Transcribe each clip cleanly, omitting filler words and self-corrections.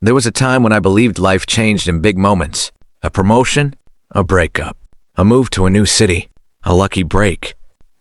There was a time when I believed life changed in big moments. A promotion, a breakup, a move to a new city, a lucky break,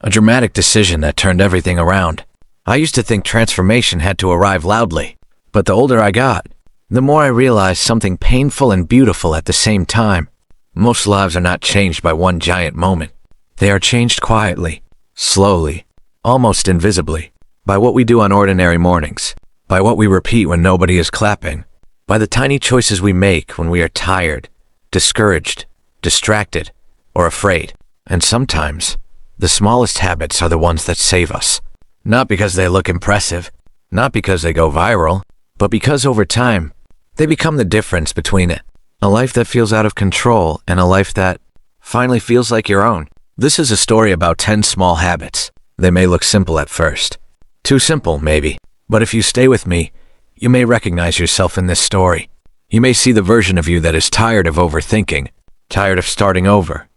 a dramatic decision that turned everything around. I used to think transformation had to arrive loudly, but the older I got, the more I realized something painful and beautiful at the same time. Most lives are not changed by one giant moment. They are changed quietly, slowly, almost invisibly, by what we do on ordinary mornings, by what we repeat when nobody is clapping, by the tiny choices we make when we are tired, discouraged, distracted, or afraid. And sometimes, the smallest habits are the ones that save us. Not because they look impressive, not because they go viral, but because over time, they become the difference between a life that feels out of control and a life that finally feels like your own. This is a story about 10 small habits. They may look simple at first. Too simple, maybe. But if you stay with me, you may recognize yourself in this story. You may see the version of you that is tired of overthinking, tired of starting over,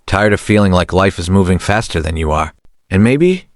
tired of feeling like life is moving faster than you are. And maybe,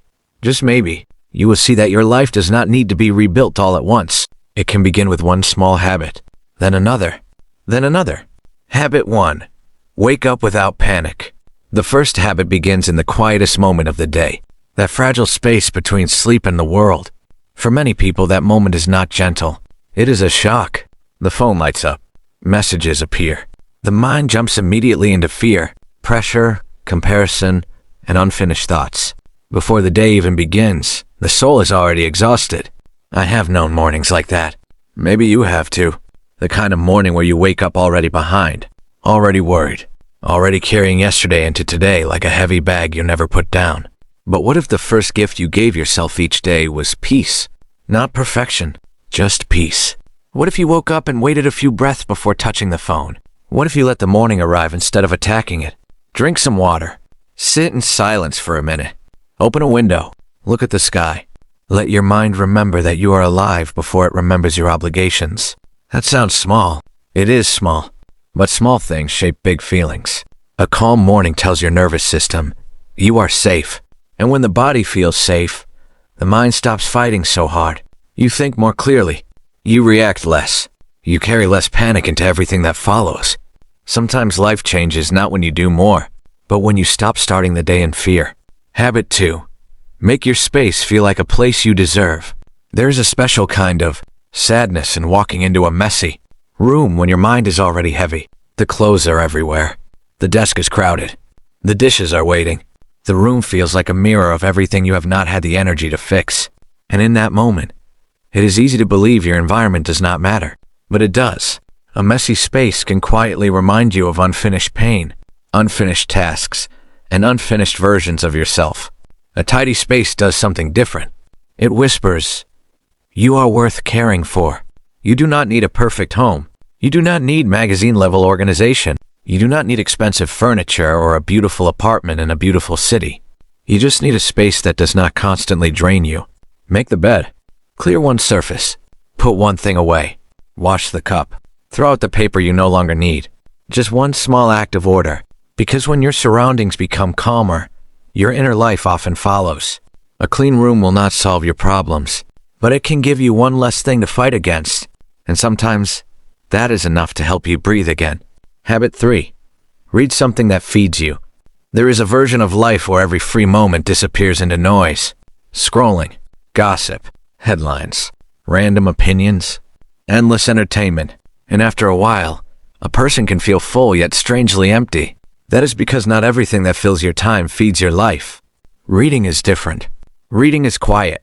just maybe, you will see that your life does not need to be rebuilt all at once. It can begin with one small habit, then another, then another. Habit 1. Wake up without panic. The first habit begins in the quietest moment of the day, that fragile space between sleep and the world. For many people, that moment is not gentle. It is a shock. The phone lights up. Messages appear. The mind jumps immediately into fear, pressure, comparison, and unfinished thoughts. Before the day even begins, the soul is already exhausted. I have known mornings like that. Maybe you have too. The kind of morning where you wake up already behind, already worried, already carrying yesterday into today like a heavy bag you never put down. But what if the first gift you gave yourself each day was peace? Not perfection, just peace. What if you woke up and waited a few breaths before touching the phone? What if you let the morning arrive instead of attacking it? Drink some water. Sit in silence for a minute. Open a window. Look at the sky. Let your mind remember that you are alive before it remembers your obligations. That sounds small. It is small. But small things shape big feelings. A calm morning tells your nervous system, you are safe. And when the body feels safe, the mind stops fighting so hard. You think more clearly. You react less. You carry less panic into everything that follows. Sometimes life changes not when you do more, but when you stop starting the day in fear. Habit 2. Make your space feel like a place you deserve. There's a special kind of sadness in walking into a messy room when your mind is already heavy. The clothes are everywhere. The desk is crowded. The dishes are waiting. The room feels like a mirror of everything you have not had the energy to fix. And in that moment, it is easy to believe your environment does not matter. But it does. A messy space can quietly remind you of unfinished pain, unfinished tasks, and unfinished versions of yourself. A tidy space does something different. It whispers, you are worth caring for. You do not need a perfect home. You do not need magazine-level organization. You do not need expensive furniture or a beautiful apartment in a beautiful city. You just need a space that does not constantly drain you. Make the bed. Clear one surface. Put one thing away. Wash the cup. Throw out the paper you no longer need. Just one small act of order. Because when your surroundings become calmer, your inner life often follows. A clean room will not solve your problems, but it can give you one less thing to fight against. And sometimes, that is enough to help you breathe again. Habit 3. Read something that feeds you. There is a version of life where every free moment disappears into noise. Scrolling, gossip, headlines, random opinions, endless entertainment. And after a while, a person can feel full yet strangely empty. That is because not everything that fills your time feeds your life. Reading is different. Reading is quiet,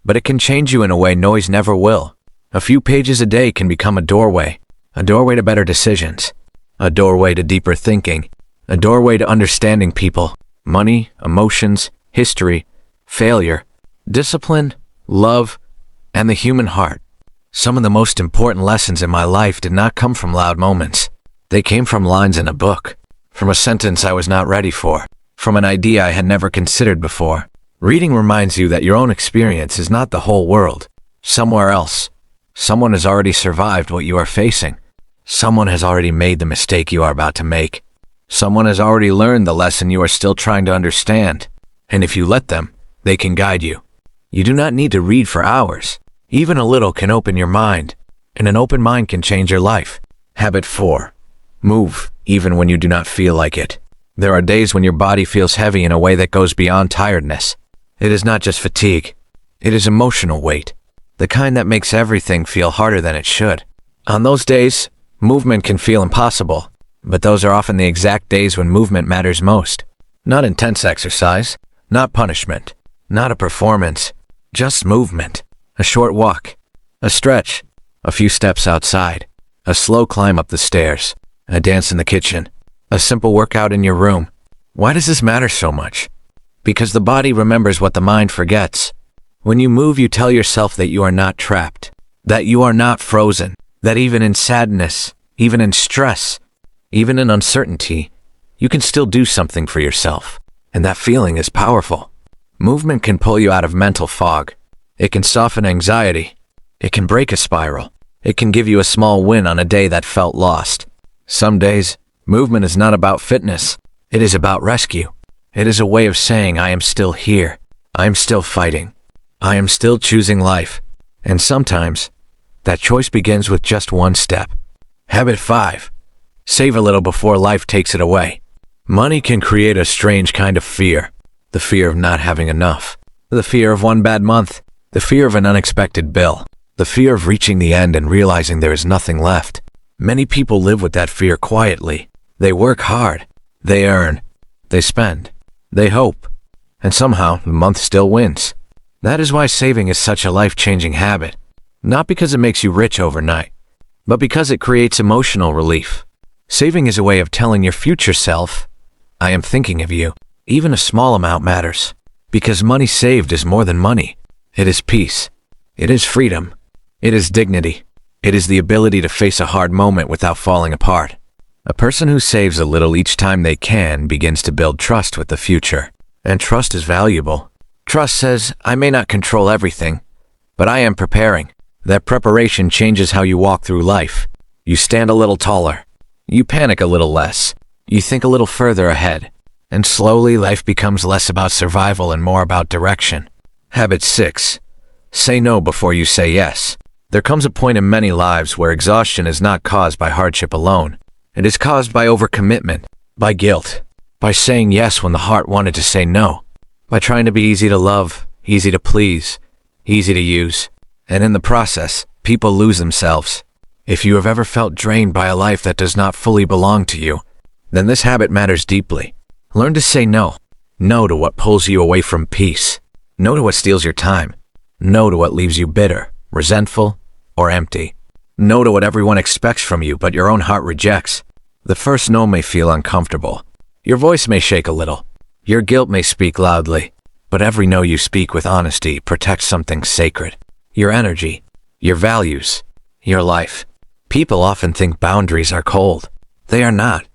but it can change you in a way noise never will. A few pages a day can become a doorway to better decisions, a doorway to deeper thinking, a doorway to understanding people, money, emotions, history, failure, discipline, love, and the human heart. Some of the most important lessons in my life did not come from loud moments. They came from lines in a book, from a sentence I was not ready for, from an idea I had never considered before. Reading reminds you that your own experience is not the whole world. Somewhere else, someone has already survived what you are facing. Someone has already made the mistake you are about to make. Someone has already learned the lesson you are still trying to understand. And if you let them, they can guide you. You do not need to read for hours. Even a little can open your mind and an open mind can change your life. Habit 4. Move, even when you do not feel like it. There are days when your body feels heavy in a way that goes beyond tiredness. It is not just fatigue. It is emotional weight, the kind that makes everything feel harder than it should. On those days, movement can feel impossible, but those are often the exact days when movement matters most. Not intense exercise, not punishment, not a performance, just movement. A short walk, a stretch, a few steps outside, a slow climb up the stairs, a dance in the kitchen, a simple workout in your room. Why does this matter so much? Because the body remembers what the mind forgets. When you move, you tell yourself that you are not trapped, that you are not frozen, that even in sadness, even in stress, even in uncertainty, you can still do something for yourself. And that feeling is powerful. Movement can pull you out of mental fog. It can soften anxiety. It can break a spiral. It can give you a small win on a day that felt lost. Some days, movement is not about fitness. It is about rescue. It is a way of saying, I am still here. I am still fighting. I am still choosing life. And sometimes, that choice begins with just one step. Habit 5. Save a little before life takes it away. Money can create a strange kind of fear. The fear of not having enough. The fear of one bad month. The fear of an unexpected bill. The fear of reaching the end and realizing there is nothing left. Many people live with that fear quietly. They work hard. They earn. They spend. They hope. And somehow, the month still wins. That is why saving is such a life-changing habit. Not because it makes you rich overnight, but because it creates emotional relief. Saving is a way of telling your future self, I am thinking of you. Even a small amount matters. Because money saved is more than money. It is peace. It is freedom. It is dignity. It is the ability to face a hard moment without falling apart. A person who saves a little each time they can begins to build trust with the future. And trust is valuable. Trust says, I may not control everything, but I am preparing. That preparation changes how you walk through life. You stand a little taller. You panic a little less. You think a little further ahead. And slowly life becomes less about survival and more about direction. Habit 6. Say no before you say yes. There comes a point in many lives where exhaustion is not caused by hardship alone. It is caused by overcommitment, by guilt, by saying yes when the heart wanted to say no, by trying to be easy to love, easy to please, easy to use. And in the process, people lose themselves. If you have ever felt drained by a life that does not fully belong to you, then this habit matters deeply. Learn to say no. No to what pulls you away from peace. No to what steals your time. No to what leaves you bitter, resentful, or empty. No to what everyone expects from you but your own heart rejects. The first no may feel uncomfortable. Your voice may shake a little. Your guilt may speak loudly. But every no you speak with honesty protects something sacred. Your energy, your values, your life. People often think boundaries are cold. They are not.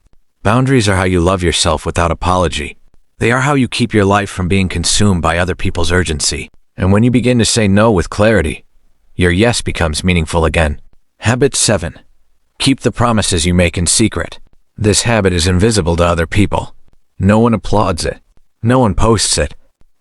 Boundaries are how you love yourself without apology. They are how you keep your life from being consumed by other people's urgency. And when you begin to say no with clarity, your yes becomes meaningful again. Habit 7. Keep the promises you make in secret. This habit is invisible to other people. No one applauds it. No one posts it.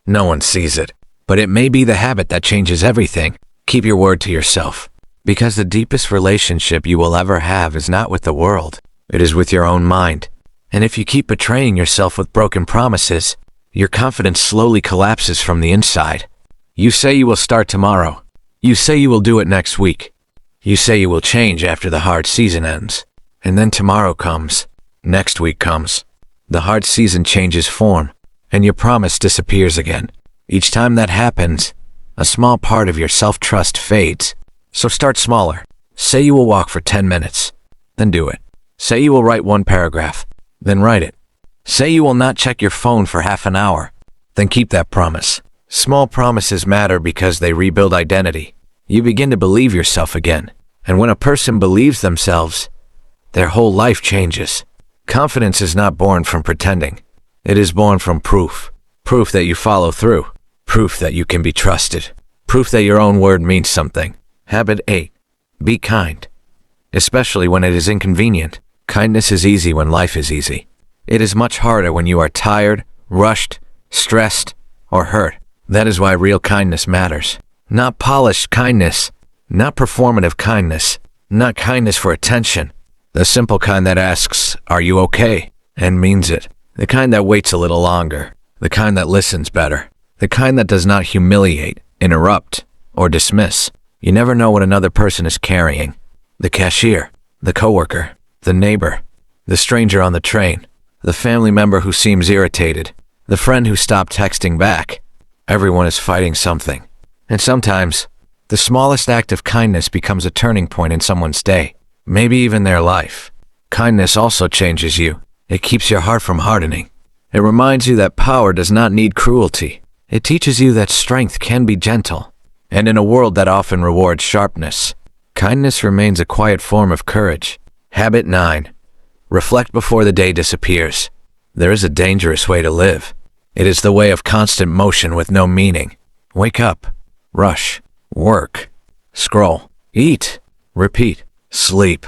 No one sees it. But it may be the habit that changes everything. Keep your word to yourself. Because the deepest relationship you will ever have is not with the world. It is with your own mind. And if you keep betraying yourself with broken promises, your confidence slowly collapses from the inside. You say you will start tomorrow. You say you will do it next week. You say you will change after the hard season ends. And then tomorrow comes. Next week comes. The hard season changes form, and your promise disappears again. Each time that happens, a small part of your self-trust fades. So start smaller. Say you will walk for 10 minutes. Then do it. Say you will write one paragraph. Then write it. Say you will not check your phone for half an hour. Then keep that promise. Small promises matter because they rebuild identity. You begin to believe yourself again. And when a person believes themselves, their whole life changes. Confidence is not born from pretending. It is born from proof. Proof that you follow through. Proof that you can be trusted. Proof that your own word means something. Habit 8. Be kind. Especially when it is inconvenient. Kindness is easy when life is easy. It is much harder when you are tired, rushed, stressed, or hurt. That is why real kindness matters. Not polished kindness, not performative kindness, Not kindness for attention. The simple kind that asks, "Are you okay?" and means it. The kind that waits a little longer. The kind that listens better. The kind that does not humiliate, interrupt, or dismiss. You never know what another person is carrying. The cashier, the coworker, the neighbor, the stranger on the train, the family member who seems irritated, the friend who stopped texting back. Everyone is fighting something. And sometimes, the smallest act of kindness becomes a turning point in someone's day, maybe even their life. Kindness also changes you. It keeps your heart from hardening. It reminds you that power does not need cruelty. It teaches you that strength can be gentle. And in a world that often rewards sharpness, kindness remains a quiet form of courage. Habit 9. Reflect before the day disappears. There is a dangerous way to live. It is the way of constant motion with no meaning. Wake up, rush, work, scroll, eat, repeat, sleep,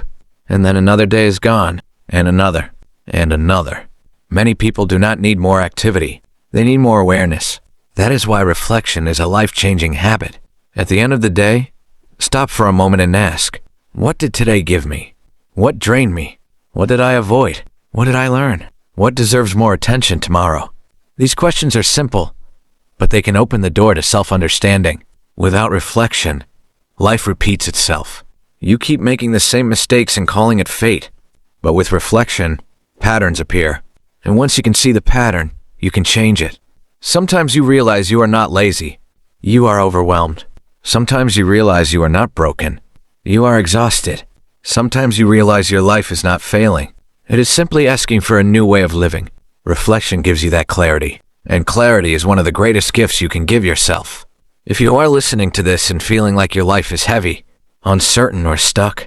and then another day is gone, and another, and another. Many people do not need more activity. They need more awareness. That is why reflection is a life-changing habit. At the end of the day, stop for a moment and ask, what did today give me? What drained me? What did I avoid? What did I learn? What deserves more attention tomorrow? These questions are simple, but they can open the door to self-understanding. Without reflection, life repeats itself. You keep making the same mistakes and calling it fate. But with reflection, patterns appear. And once you can see the pattern, you can change it. Sometimes you realize you are not lazy. You are overwhelmed. Sometimes you realize you are not broken. You are exhausted. Sometimes you realize your life is not failing. It is simply asking for a new way of living. Reflection gives you that clarity. And clarity is one of the greatest gifts you can give yourself. If you are listening to this and feeling like your life is heavy, uncertain, or stuck,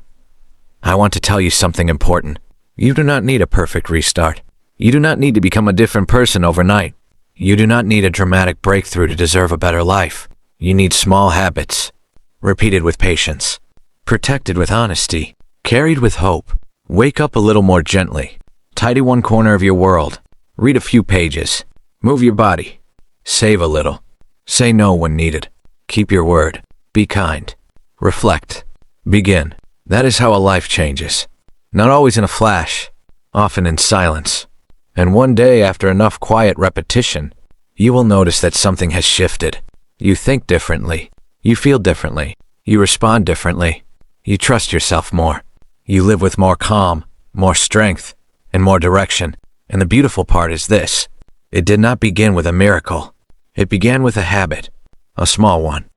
I want to tell you something important. You do not need a perfect restart. You do not need to become a different person overnight. You do not need a dramatic breakthrough to deserve a better life. You need small habits, repeated with patience, protected with honesty, carried with hope. Wake up a little more gently. Tidy one corner of your world. Read a few pages. Move your body. Save a little. Say no when needed. Keep your word. Be kind. Reflect. Begin. That is how a life changes. Not always in a flash, often in silence. And one day, after enough quiet repetition, you will notice that something has shifted. You think differently. You feel differently. You respond differently. You trust yourself more. You live with more calm, more strength, and more direction. And the beautiful part is this. It did not begin with a miracle. It began with a habit, a small one.